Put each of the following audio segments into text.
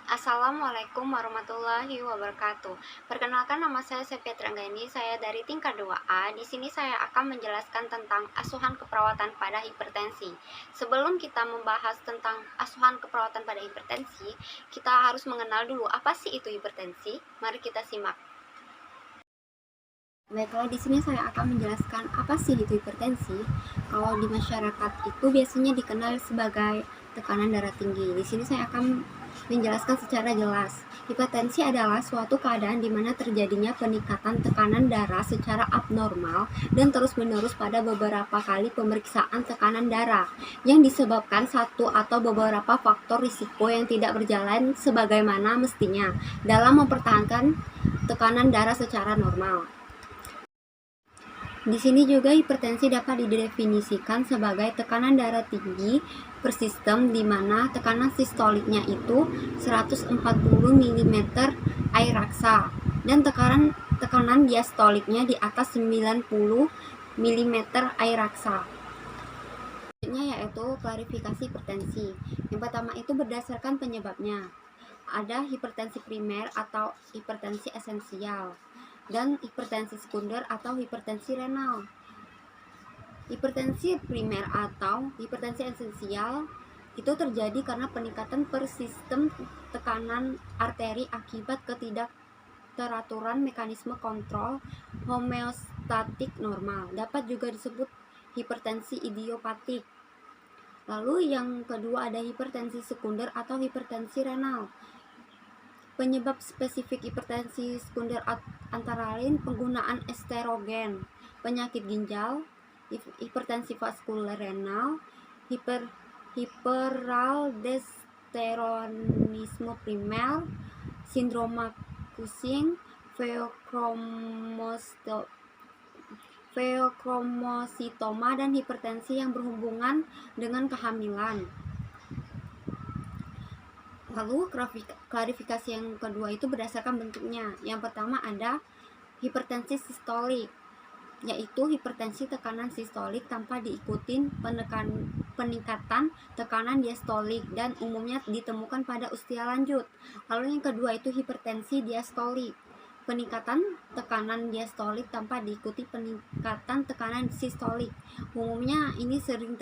Assalamualaikum warahmatullahi wabarakatuh. Perkenalkan, nama saya Sepia Trenggani, saya dari tingkat 2A. Di sini saya akan menjelaskan tentang asuhan keperawatan pada hipertensi. Sebelum kita membahas tentang asuhan keperawatan pada hipertensi, kita harus mengenal dulu apa sih itu hipertensi. Mari kita simak. Baiklah, di sini saya akan menjelaskan apa sih itu hipertensi. Kalau di masyarakat itu biasanya dikenal sebagai tekanan darah tinggi. Di sini saya akan menjelaskan secara jelas. Hipertensi adalah suatu keadaan di mana terjadinya peningkatan tekanan darah secara abnormal dan terus-menerus pada beberapa kali pemeriksaan tekanan darah yang disebabkan satu atau beberapa faktor risiko yang tidak berjalan sebagaimana mestinya dalam mempertahankan tekanan darah secara normal. Di sini juga hipertensi dapat didefinisikan sebagai tekanan darah tinggi persistem di mana tekanan sistoliknya itu 140 mm air raksa dan tekanan diastoliknya di atas 90 mm air raksa. Selanjutnya yaitu klarifikasi hipertensi. Yang pertama itu berdasarkan penyebabnya. Ada hipertensi primer atau hipertensi esensial dan hipertensi sekunder atau hipertensi renal. Hipertensi primer atau hipertensi esensial itu terjadi karena peningkatan per sistem tekanan arteri akibat ketidakteraturan mekanisme kontrol homeostatik normal. Dapat juga disebut hipertensi idiopatik. Lalu yang kedua ada hipertensi sekunder atau hipertensi renal. Penyebab spesifik hipertensi sekunder antara lain penggunaan esterogen, penyakit ginjal, hipertensi vaskuler renal, hiperaldosteronisme primer, sindroma Cushing, feokromositoma, dan hipertensi yang berhubungan dengan kehamilan. Lalu klarifikasi yang kedua itu berdasarkan bentuknya. Yang pertama ada hipertensi sistolik, yaitu hipertensi tekanan sistolik tanpa diikuti peningkatan tekanan diastolik dan umumnya ditemukan pada usia lanjut. Lalu yang kedua itu hipertensi diastolik, peningkatan tekanan diastolik tanpa diikuti peningkatan tekanan sistolik. Umumnya ini sering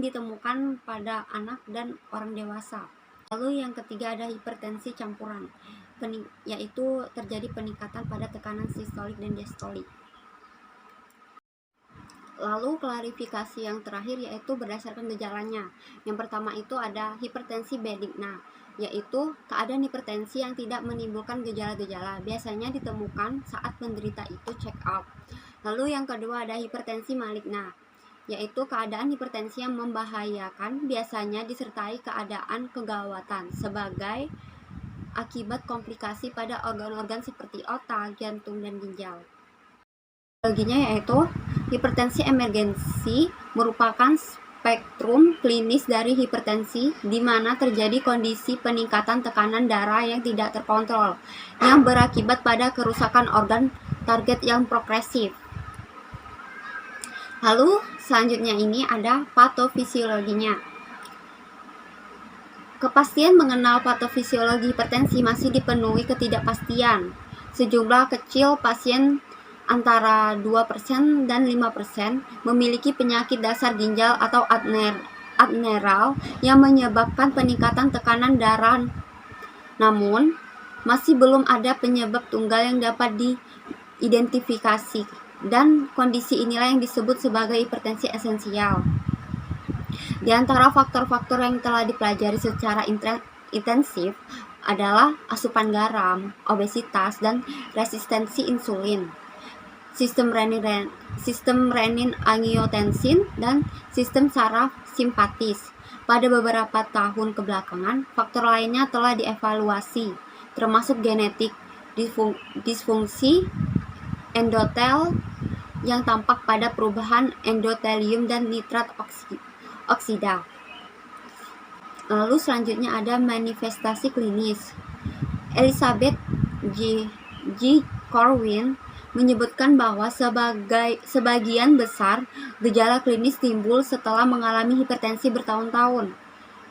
ditemukan pada anak dan orang dewasa. Lalu yang ketiga ada hipertensi campuran, yaitu terjadi peningkatan pada tekanan sistolik dan diastolik. Lalu klarifikasi yang terakhir yaitu berdasarkan gejalanya. Yang pertama itu ada hipertensi benigna, yaitu keadaan hipertensi yang tidak menimbulkan gejala-gejala, biasanya ditemukan saat penderita itu check up. Lalu yang kedua ada hipertensi maligna, yaitu keadaan hipertensi yang membahayakan, biasanya disertai keadaan kegawatan sebagai akibat komplikasi pada organ-organ seperti otak, jantung, dan ginjal. Etiologinya yaitu hipertensi emergensi merupakan spektrum klinis dari hipertensi di mana terjadi kondisi peningkatan tekanan darah yang tidak terkontrol yang berakibat pada kerusakan organ target yang progresif. Lalu selanjutnya ini ada patofisiologinya. Kepastian mengenal patofisiologi hipertensi masih dipenuhi ketidakpastian. Sejumlah kecil pasien antara 2% dan 5% memiliki penyakit dasar ginjal atau adneral yang menyebabkan peningkatan tekanan darah. Namun, masih belum ada penyebab tunggal yang dapat diidentifikasi, dan kondisi inilah yang disebut sebagai hipertensi esensial. Di antara faktor-faktor yang telah dipelajari secara intensif adalah asupan garam, obesitas, dan resistensi insulin, sistem renin-angiotensin, dan sistem saraf simpatis. Pada beberapa tahun kebelakangan, faktor lainnya telah dievaluasi, termasuk genetik, disfungsi endotel yang tampak pada perubahan endotelium dan nitrat oksida. Lalu selanjutnya ada manifestasi klinis. Elizabeth G. Corwin menyebutkan bahwa sebagian besar gejala klinis timbul setelah mengalami hipertensi bertahun-tahun.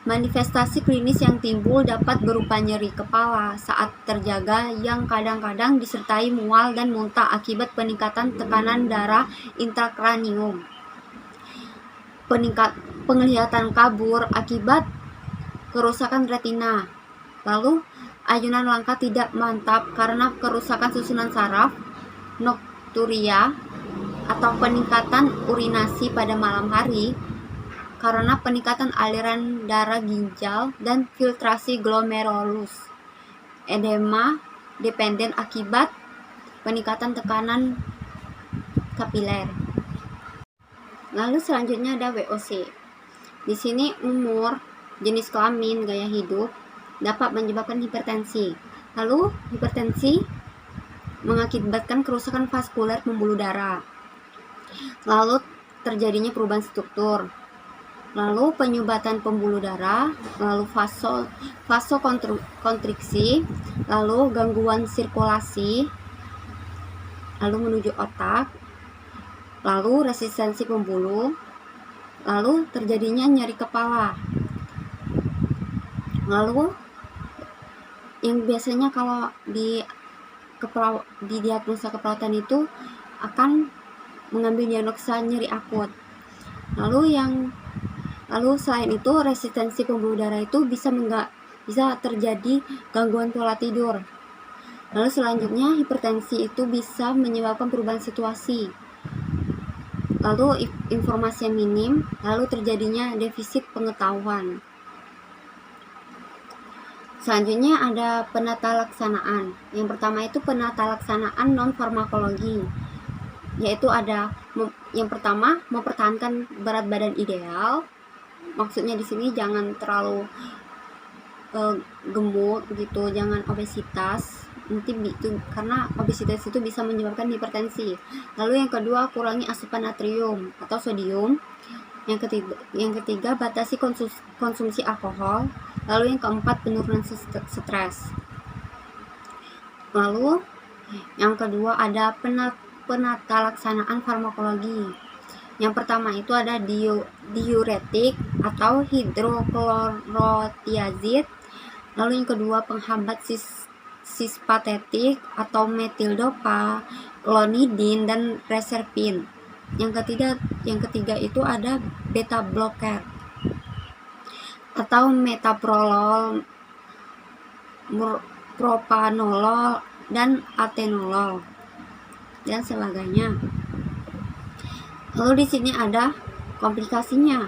Manifestasi klinis yang timbul dapat berupa nyeri kepala saat terjaga yang kadang-kadang disertai mual dan muntah akibat peningkatan tekanan darah intrakranium. Penglihatan kabur akibat kerusakan retina. Lalu, ayunan langkah tidak mantap karena kerusakan susunan saraf, nokturia, atau peningkatan urinasi pada malam hari karena peningkatan aliran darah ginjal dan filtrasi glomerulus. Edema dependen akibat peningkatan tekanan kapiler. Lalu selanjutnya ada VOC. Di sini umur, jenis kelamin, gaya hidup dapat menyebabkan hipertensi. Lalu hipertensi mengakibatkan kerusakan vaskuler pembuluh darah. Lalu terjadinya perubahan struktur. Lalu penyumbatan pembuluh darah, lalu vasokonstriksi, lalu gangguan sirkulasi, lalu menuju otak, lalu resistensi pembuluh, lalu terjadinya nyeri kepala. Lalu yang biasanya kalau di diagnosa keperawatan itu akan mengambil diagnosa nyeri akut. Lalu selain itu resistensi pembuluh darah itu bisa terjadi gangguan pola tidur. Lalu selanjutnya hipertensi itu bisa menyebabkan perubahan situasi. Lalu informasi yang minim, lalu terjadinya defisit pengetahuan. Selanjutnya ada penata laksanaan. Yang pertama itu penata laksanaan non farmakologi, yaitu ada yang pertama mempertahankan berat badan ideal. Maksudnya di sini jangan terlalu gemuk gitu, jangan obesitas. Nanti itu karena obesitas itu bisa menyebabkan hipertensi. Lalu yang kedua kurangi asupan natrium atau sodium. Yang ketiga batasi konsumsi alkohol. Lalu yang keempat penurunan stres. Lalu yang kedua ada penata laksanaan farmakologi. Yang pertama itu ada diuretik atau hidroklorotiazid. Lalu yang kedua penghambat cispatetik atau metildopa, klonidin dan reserpin. Yang ketiga itu ada beta blocker atau metoprolol, propanolol dan atenolol dan sebagainya. Lalu di sini ada komplikasinya.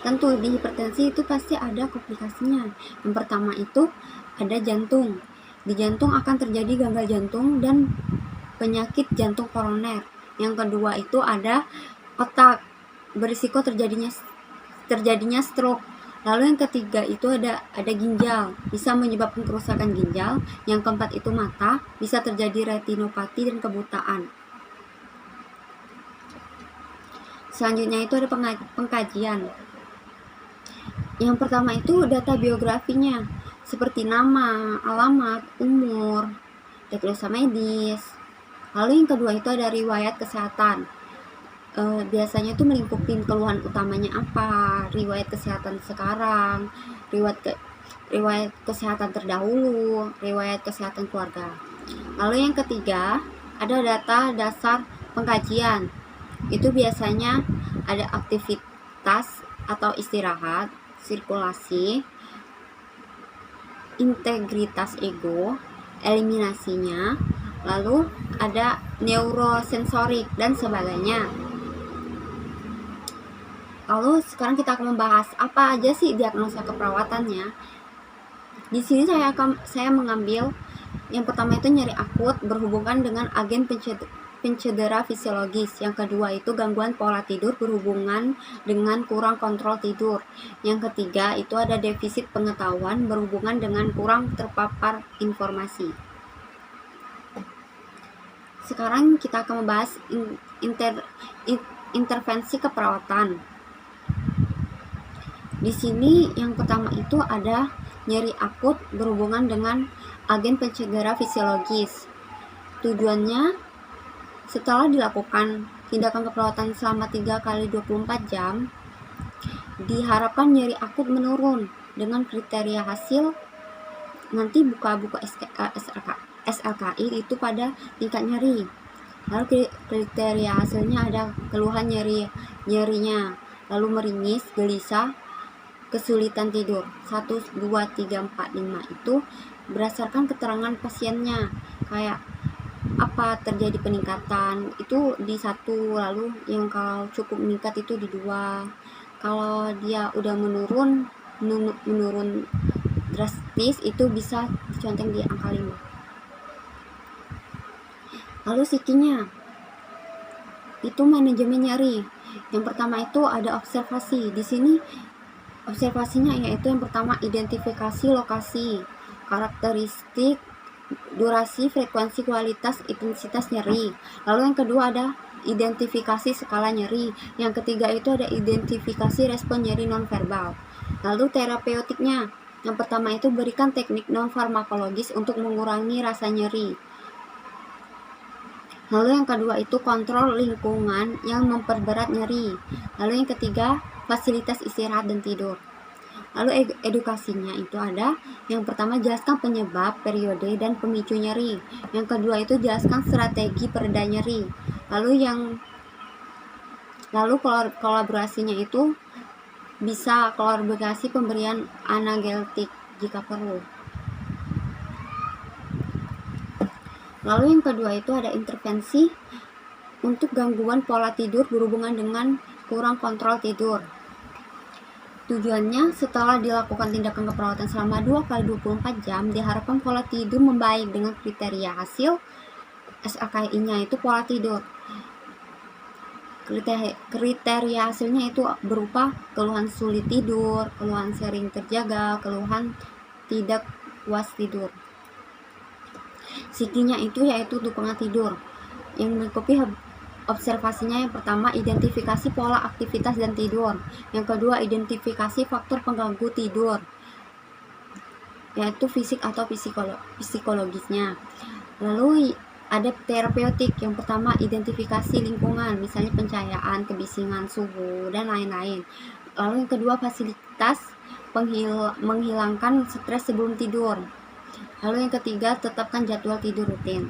Tentu di hipertensi itu pasti ada komplikasinya. Yang pertama itu ada jantung. Di jantung akan terjadi gagal jantung dan penyakit jantung koroner. Yang kedua itu ada otak, berisiko terjadinya stroke. Lalu yang ketiga itu ada ginjal, bisa menyebabkan kerusakan ginjal. Yang keempat itu mata, bisa terjadi retinopati dan kebutaan. Selanjutnya itu ada pengkajian. Yang pertama itu data biografinya, seperti nama, alamat, umur, diagnosa medis. Lalu yang kedua itu ada riwayat kesehatan. Biasanya itu melingkupi keluhan utamanya apa, riwayat kesehatan sekarang, riwayat kesehatan terdahulu, riwayat kesehatan keluarga. Lalu yang ketiga ada data dasar pengkajian. Itu biasanya ada aktivitas atau istirahat, sirkulasi, integritas ego, eliminasinya, lalu ada neurosensorik dan sebagainya. Lalu sekarang kita akan membahas apa aja sih diagnosa keperawatannya. Di sini saya mengambil yang pertama itu nyeri akut berhubungan dengan agen pencedera fisiologis. Yang kedua itu gangguan pola tidur berhubungan dengan kurang kontrol tidur. Yang ketiga itu ada defisit pengetahuan berhubungan dengan kurang terpapar informasi. Sekarang kita akan membahas intervensi keperawatan. Di sini yang pertama itu ada nyeri akut berhubungan dengan agen pencedera fisiologis. Tujuannya setelah dilakukan tindakan keperawatan selama 3 kali 24 jam, diharapkan nyeri akut menurun. Dengan kriteria hasil nanti buka-buka SLKI itu pada tingkat nyeri. Lalu kriteria hasilnya ada keluhan nyerinya, lalu meringis, gelisah, kesulitan tidur. 1, 2, 3, 4, 5 itu berdasarkan keterangan pasiennya, kayak apa terjadi peningkatan itu di 1, lalu yang kalau cukup meningkat itu di 2, kalau dia udah menurun drastis itu bisa diconteng di angka 5. Lalu psikinya itu manajemen nyeri. Yang pertama itu ada observasi. Di sini observasinya yaitu yang pertama identifikasi lokasi, karakteristik, durasi, frekuensi, kualitas, intensitas nyeri. Lalu yang kedua ada identifikasi skala nyeri. Yang ketiga itu ada identifikasi respon nyeri nonverbal. Lalu terapeutiknya, yang pertama itu berikan teknik non farmakologis untuk mengurangi rasa nyeri. Lalu yang kedua itu kontrol lingkungan yang memperberat nyeri. Lalu yang ketiga fasilitas istirahat dan tidur. Lalu edukasinya itu ada yang pertama jelaskan penyebab, periode, dan pemicu nyeri. Yang kedua itu jelaskan strategi pereda nyeri. Lalu kolaborasinya itu bisa kolaborasi pemberian analgetik jika perlu. Lalu yang kedua itu ada intervensi untuk gangguan pola tidur berhubungan dengan kurang kontrol tidur. Tujuannya setelah dilakukan tindakan keperawatan selama 2x24 jam diharapkan pola tidur membaik dengan kriteria hasil SLKI-nya itu pola tidur. Kriteria hasilnya itu berupa keluhan sulit tidur, keluhan sering terjaga, keluhan tidak puas tidur. Psikinya itu yaitu dukungan tidur yang mengikuti observasinya. Yang pertama identifikasi pola aktivitas dan tidur. Yang kedua identifikasi faktor pengganggu tidur yaitu fisik atau psikologisnya. Lalu ada terapeutik. Yang pertama identifikasi lingkungan, misalnya pencahayaan, kebisingan, suhu, dan lain-lain. Lalu yang kedua fasilitas menghilangkan stres sebelum tidur. Lalu yang ketiga tetapkan jadwal tidur rutin.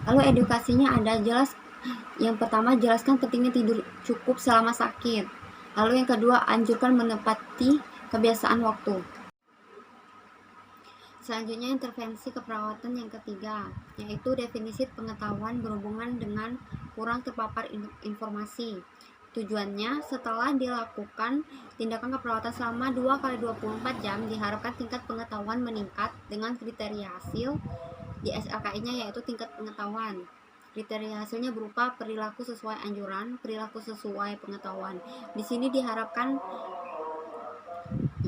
Lalu edukasinya ada yang pertama jelaskan pentingnya tidur cukup selama sakit. Lalu yang kedua anjurkan menepati kebiasaan waktu. Selanjutnya intervensi keperawatan yang ketiga, yaitu definisi pengetahuan berhubungan dengan kurang terpapar informasi. Tujuannya setelah dilakukan tindakan keperawatan selama 2x24 jam diharapkan tingkat pengetahuan meningkat dengan kriteria hasil di SLKI-nya yaitu tingkat pengetahuan. Kriteria hasilnya berupa perilaku sesuai anjuran, perilaku sesuai pengetahuan. Di sini diharapkan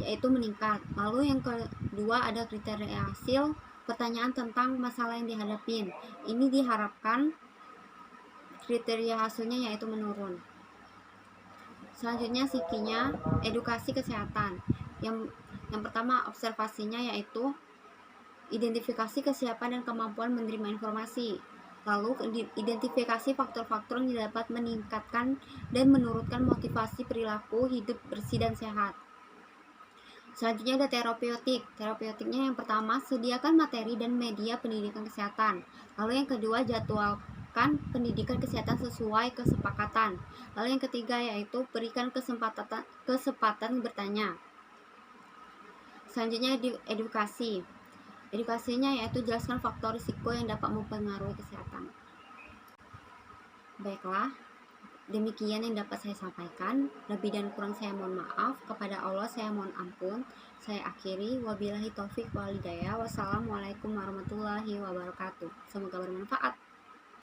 yaitu meningkat. Lalu yang kedua ada kriteria hasil pertanyaan tentang masalah yang dihadapin. Ini diharapkan kriteria hasilnya yaitu menurun. Selanjutnya psikinya edukasi kesehatan. Yang pertama observasinya yaitu identifikasi kesiapan dan kemampuan menerima informasi. Lalu identifikasi faktor-faktor yang dapat meningkatkan dan menurunkan motivasi perilaku hidup bersih dan sehat. Selanjutnya ada terapeutik. Terapeutiknya yang pertama sediakan materi dan media pendidikan kesehatan. Lalu yang kedua jadwalkan pendidikan kesehatan sesuai kesepakatan. Lalu yang ketiga yaitu berikan kesempatan bertanya. Selanjutnya edukasi. Edukasinya yaitu jelaskan faktor risiko yang dapat mempengaruhi kesehatan. Baiklah, demikian yang dapat saya sampaikan. Lebih dan kurang saya mohon maaf. Kepada Allah saya mohon ampun. Saya akhiri. Wabillahi taufik wal hidayah. Wassalamualaikum warahmatullahi wabarakatuh. Semoga bermanfaat.